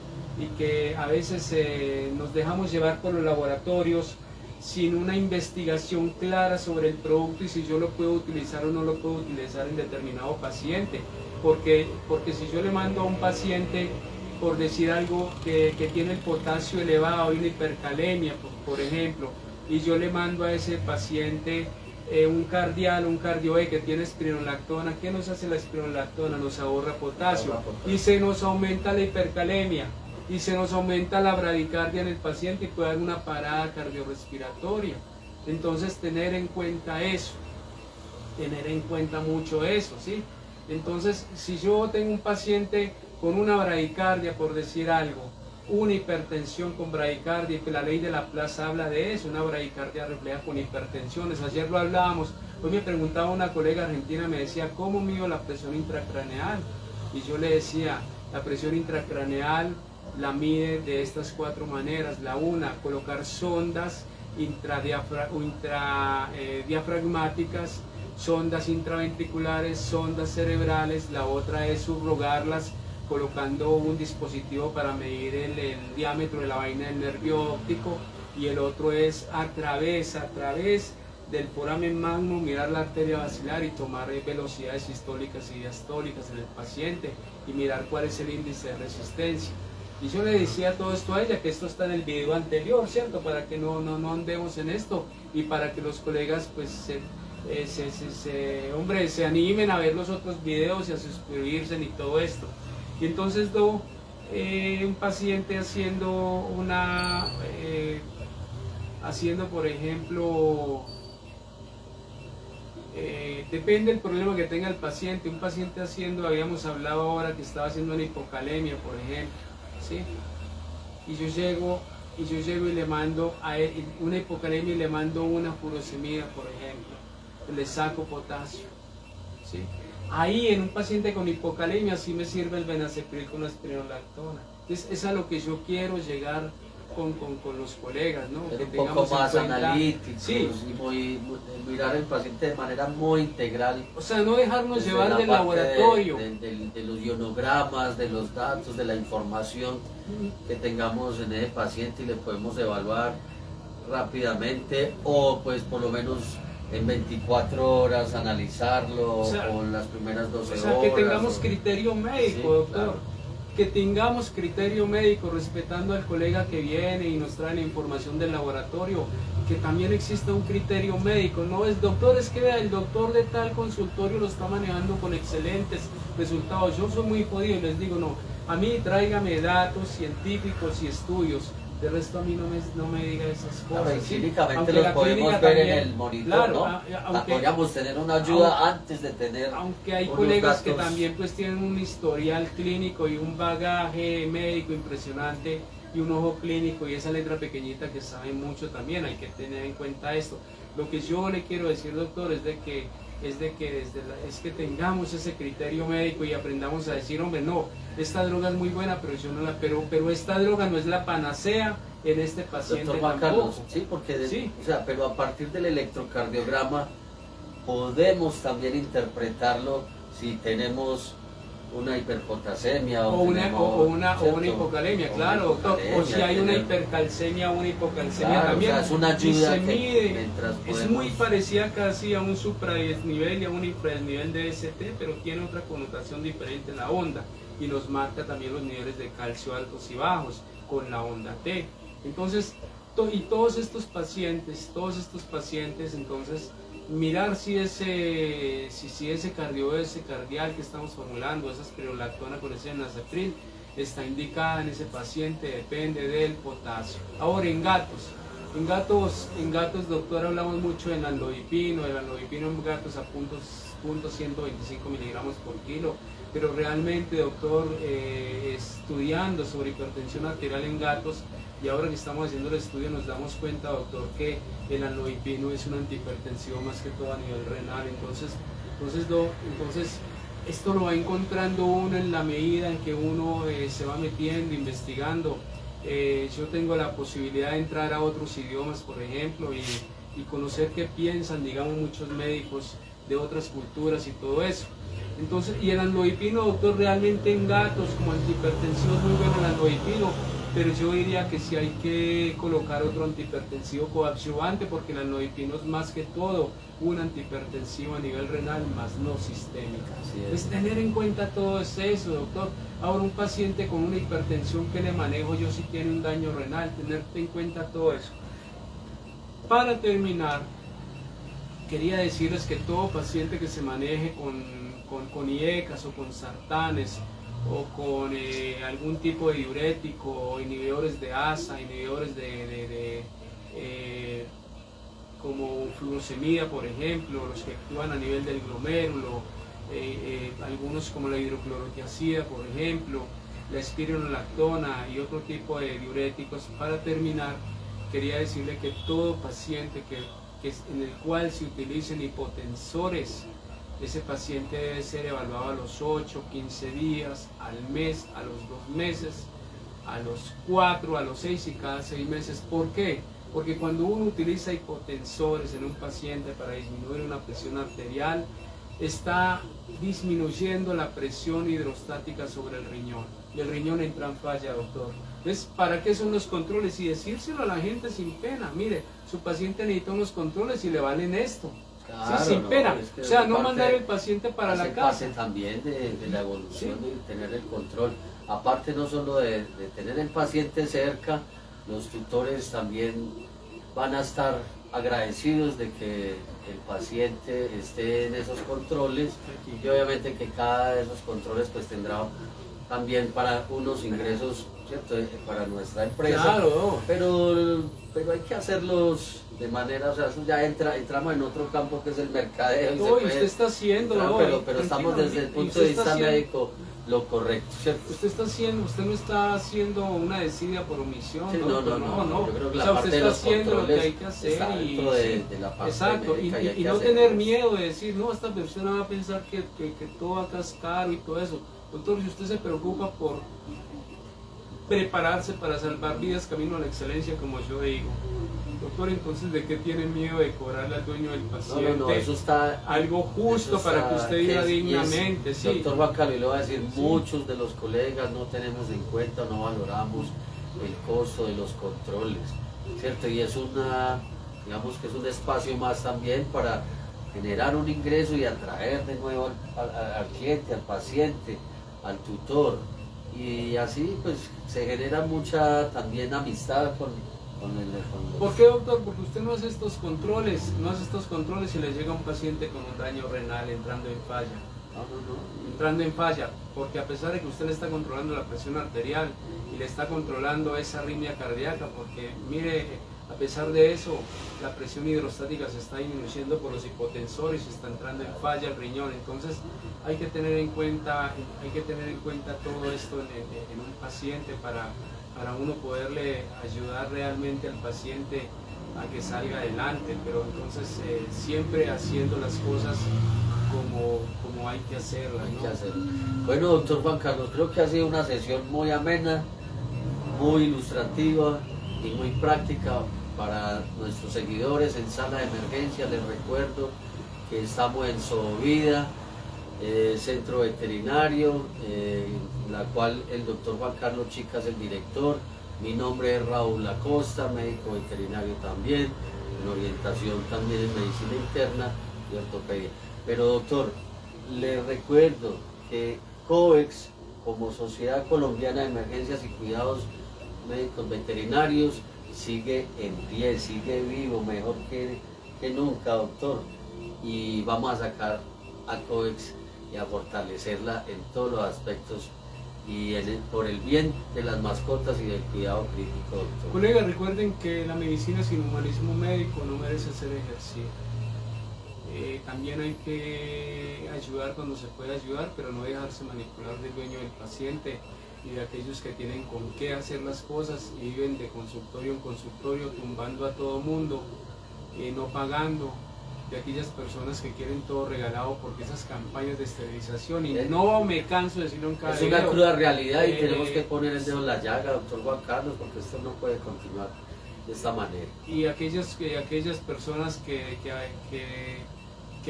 a veces nos dejamos llevar por los laboratorios sin una investigación clara sobre el producto y si yo lo puedo utilizar o no lo puedo utilizar en determinado paciente. Porque si yo le mando a un paciente, por decir algo, que tiene el potasio elevado y una hipercalemia, por ejemplo, y yo le mando a ese paciente un cardial, un cardio-E que tiene espironolactona, ¿qué nos hace la espironolactona? Nos ahorra potasio y se nos aumenta la hipercalemia y se nos aumenta la bradicardia en el paciente y puede haber una parada cardiorrespiratoria. Entonces tener en cuenta eso, tener en cuenta mucho eso, ¿sí? Entonces, si yo tengo un paciente con una bradicardia, por decir algo, una hipertensión con bradicardia, y que la ley de Laplace habla de eso, una bradicardia refleja con hipertensiones. Ayer lo hablábamos, hoy me preguntaba una colega argentina, me decía, ¿cómo mido la presión intracraneal? Y yo le decía, la presión intracraneal la mide de estas 4 maneras. La una, colocar sondas diafragmáticas, sondas intraventriculares, sondas cerebrales. La otra es subrogarlas colocando un dispositivo para medir el diámetro de la vaina del nervio óptico, y el otro es a través del foramen magno mirar la arteria basilar y tomar velocidades sistólicas y diastólicas en el paciente y mirar cuál es el índice de resistencia. Y yo le decía todo esto a ella, que esto está en el video anterior, ¿cierto? Para que no andemos en esto y para que los colegas pues se animen a ver los otros videos y a suscribirse y todo esto. Y entonces un paciente haciendo por ejemplo, depende del problema que tenga el paciente, un paciente habíamos hablado ahora que estaba haciendo una hipocalemia, por ejemplo, ¿sí? Y yo llego y le mando a él una hipocalemia y le mando una furosemida, por ejemplo, le saco potasio, ¿sí? Ahí en un paciente con hipocalemia sí me sirve el benacepril con la espironolactona. Entonces es a lo que yo quiero llegar con los colegas, ¿no? Ser un poco más analíticos, sí, y mirar el paciente de manera muy integral. O sea, no dejarnos llevar del laboratorio. De los ionogramas, de los datos, de la información que tengamos en ese paciente y le podemos evaluar rápidamente, o pues por lo menos en 24 horas analizarlo, o sea, con las primeras 12 horas. O sea, que tengamos criterio médico, sí, doctor. Claro. Que tengamos criterio médico respetando al colega que viene y nos trae la información del laboratorio, que también exista un criterio médico. No es, doctor, es que vea, el doctor de tal consultorio lo está manejando con excelentes resultados. Yo soy muy jodido y les digo, no, a mí tráigame datos científicos y estudios. De resto a mí no me diga esas cosas. Clínicamente los podemos ver en el monitor, claro, ¿no? Podríamos tener una ayuda antes de tener. Aunque hay colegas datos que también pues tienen un historial clínico y un bagaje médico impresionante y un ojo clínico y esa letra pequeñita que saben mucho también, hay que tener en cuenta esto. Lo que yo le quiero decir, doctor, es de que es de que es que tengamos ese criterio médico y aprendamos a decir, hombre, no, esta droga es muy buena, pero yo no la, pero esta droga no es la panacea en este paciente. Doctor Juan tampoco. Carlos, sí, porque Sí. O sea, pero a partir del electrocardiograma podemos también interpretarlo si tenemos una hiperpotasemia o una ¿cierto? hipocalemia, claro, doctor, o si hay una hipercalcemia o una hipocalcemia claro, también. o sea, es una ayuda y se que mide, mientras es podemos... muy parecida casi a un supradesnivel y a un infradesnivel de ST, pero tiene otra connotación diferente en la onda y nos marca también los niveles de calcio altos y bajos con la onda T. Entonces, todos estos pacientes, entonces, mirar si ese cardial que estamos formulando, esa espirulactona con ese nacepril, está indicada en ese paciente, depende del potasio. Ahora, en gatos, doctor, hablamos mucho del amlodipino en gatos a punto 125 miligramos por kilo, pero realmente, doctor, estudiando sobre hipertensión arterial en gatos, y ahora que estamos haciendo el estudio nos damos cuenta, doctor, que el amlodipino es un antihipertensivo más que todo a nivel renal. Entonces esto lo va encontrando uno en la medida en que uno se va metiendo, investigando. Yo tengo la posibilidad de entrar a otros idiomas, por ejemplo, y conocer qué piensan, digamos, muchos médicos de otras culturas y todo eso. Entonces, y el amlodipino, doctor, realmente en gatos como antihipertensivo es muy bueno el amlodipino, pero yo diría que sí hay que colocar otro antihipertensivo coadyuvante, porque el amlodipino es más que todo un antihipertensivo a nivel renal, más no sistémico. Es tener en cuenta todo eso, doctor. Ahora, un paciente con una hipertensión que le manejo yo si tiene un daño renal, tener en cuenta todo eso. Para terminar, quería decirles que todo paciente que se maneje con IECAS o con sartanes o con algún tipo de diurético, inhibidores de ASA, inhibidores como furosemida, por ejemplo, los que actúan a nivel del glomérulo, algunos como la hidroclorotiazida, por ejemplo, la espironolactona y otro tipo de diuréticos. Para terminar, quería decirle que todo paciente en el cual se utilicen hipotensores, ese paciente debe ser evaluado a los 8, 15 días, al mes, a los 2 meses, a los 4, a los 6 y cada 6 meses. ¿Por qué? Porque cuando uno utiliza hipotensores en un paciente para disminuir una presión arterial, está disminuyendo la presión hidrostática sobre el riñón. Y el riñón entra en falla, doctor. Entonces, ¿para qué son los controles? Y decírselo a la gente sin pena. Mire, su paciente necesita unos controles y le valen esto. Claro, sí, sin pena. Es que o sea, no mandar el paciente para la casa. Parte también de la evolución, sí, de tener el control. Aparte, no solo de tener el paciente cerca, los tutores también van a estar agradecidos de que el paciente esté en esos controles, y obviamente que cada de esos controles pues tendrá también para unos ingresos, ¿cierto?, para nuestra empresa. Claro. Pero hay que hacerlos de manera, o sea, eso ya entramos en otro campo que es el mercadeo. No, y usted está haciendo, pero estamos desde el punto de vista médico lo correcto, ¿cierto? Usted no está haciendo una desidia por omisión. Sí, no. Yo creo que o sea, usted está haciendo lo que hay que hacer de la parte exacto, y no tener miedo de decir, no, esta persona va a pensar que todo acá es caro y todo eso. Doctor, si usted se preocupa por prepararse para salvar vidas camino a la excelencia, como yo digo, doctor, entonces, ¿de qué tiene miedo de cobrarle al dueño del paciente? No, eso está algo justo para que usted viva dignamente. Sí. Doctor Juan Carlos, le voy a decir, muchos de los colegas no tenemos en cuenta, no valoramos el costo de los controles, ¿cierto? Y es digamos que es un espacio más también para generar un ingreso y atraer de nuevo al cliente, al paciente, al tutor, y así pues se genera mucha también amistad con ¿Por qué, doctor? Porque usted no hace estos controles, y le llega un paciente con un daño renal entrando en falla. Entrando en falla, porque a pesar de que usted le está controlando la presión arterial y le está controlando esa arritmia cardíaca, porque mire, a pesar de eso, la presión hidrostática se está disminuyendo por los hipotensores y está entrando en falla el riñón. Entonces hay que tener en cuenta todo esto en un paciente para uno poderle ayudar realmente al paciente a que salga adelante, pero entonces siempre haciendo las cosas como hay que hacerlas, ¿no? Bueno, doctor Juan Carlos, creo que ha sido una sesión muy amena, muy ilustrativa y muy práctica para nuestros seguidores en sala de emergencia. Les recuerdo que estamos en Sovida, centro veterinario, la cual el doctor Juan Carlos Chica es el director. Mi nombre es Raúl Acosta, médico veterinario también, en orientación también en medicina interna y ortopedia. Pero doctor, le recuerdo que COVEX, como Sociedad Colombiana de Emergencias y Cuidados Médicos Veterinarios, sigue en pie, sigue vivo, mejor que nunca, doctor. Y vamos a sacar a COVEX y a fortalecerla en todos los aspectos y por el bien de las mascotas y del cuidado crítico, doctor. Colegas, recuerden que la medicina sin humanismo médico no merece ser ejercida. También hay que ayudar cuando se puede ayudar, pero no dejarse manipular del dueño del paciente y de aquellos que tienen con qué hacer las cosas y viven de consultorio en consultorio tumbando a todo mundo, no pagando, de aquellas personas que quieren todo regalado porque esas campañas de esterilización, y no me canso de decirlo en cada video. Es una cruda realidad y tenemos que poner el dedo en la llaga, doctor Juan Carlos, porque esto no puede continuar de esta manera. Y aquellas personas que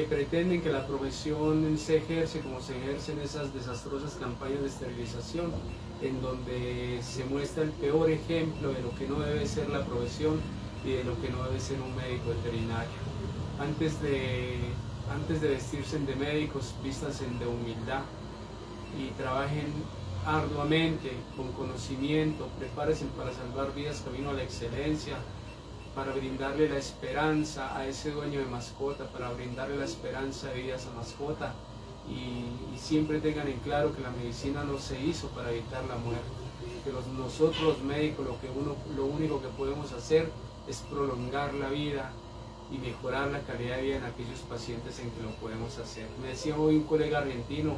pretenden que la profesión se ejerce como se ejercen esas desastrosas campañas de esterilización, en donde se muestra el peor ejemplo de lo que no debe ser la profesión y de lo que no debe ser un médico veterinario. Antes de vestirse de médicos, vístanse de humildad y trabajen arduamente, con conocimiento, prepárense para salvar vidas camino a la excelencia, para brindarle la esperanza a ese dueño de mascota, para brindarle la esperanza de vida a esa mascota, y siempre tengan en claro que la medicina no se hizo para evitar la muerte, que nosotros los médicos lo único que podemos hacer es prolongar la vida y mejorar la calidad de vida en aquellos pacientes en que lo podemos hacer. Me decía hoy un colega argentino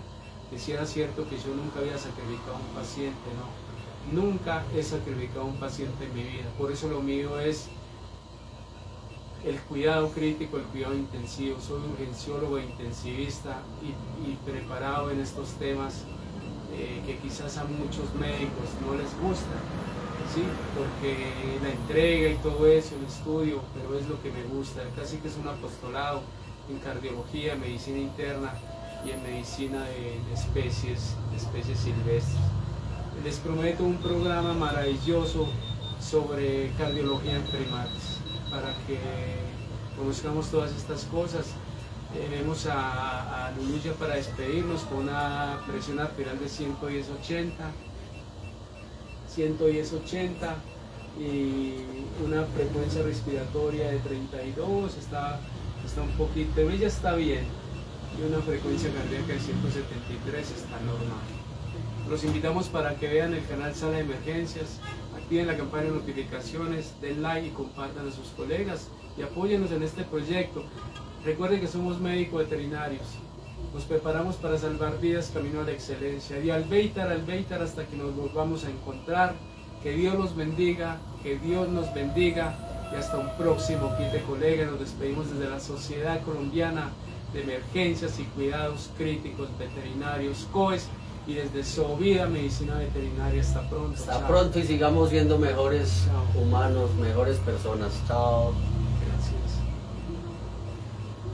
que si era cierto que yo nunca había sacrificado a un paciente, no, nunca he sacrificado a un paciente en mi vida, por eso lo mío es el cuidado crítico, el cuidado intensivo. Soy urgenciólogo e intensivista y preparado en estos temas que quizás a muchos médicos no les gusta, ¿sí? Porque la entrega y todo eso, el estudio, pero es lo que me gusta. Casi que es un apostolado en cardiología, medicina interna y en medicina de especies silvestres. Les prometo un programa maravilloso sobre cardiología en primates, para que conozcamos todas estas cosas. Vemos a Lulu ya para despedirnos con una presión arterial de 110/80 y una frecuencia respiratoria de 32, está un poquito, ella está bien, y una frecuencia cardíaca de 173 está normal. Los invitamos para que vean el canal Sala de Emergencias, activen la campana de notificaciones, den like y compartan a sus colegas y apóyennos en este proyecto. Recuerden que somos médicos veterinarios, nos preparamos para salvar vidas camino a la excelencia. Y al Beitar hasta que nos volvamos a encontrar. Que Dios los bendiga, que Dios nos bendiga y hasta un próximo kit de colegas. Nos despedimos desde la Sociedad Colombiana de Emergencias y Cuidados Críticos Veterinarios, COES, y desde Sovida Medicina Veterinaria. Hasta pronto. Hasta pronto y sigamos siendo mejores humanos, mejores personas. Chao.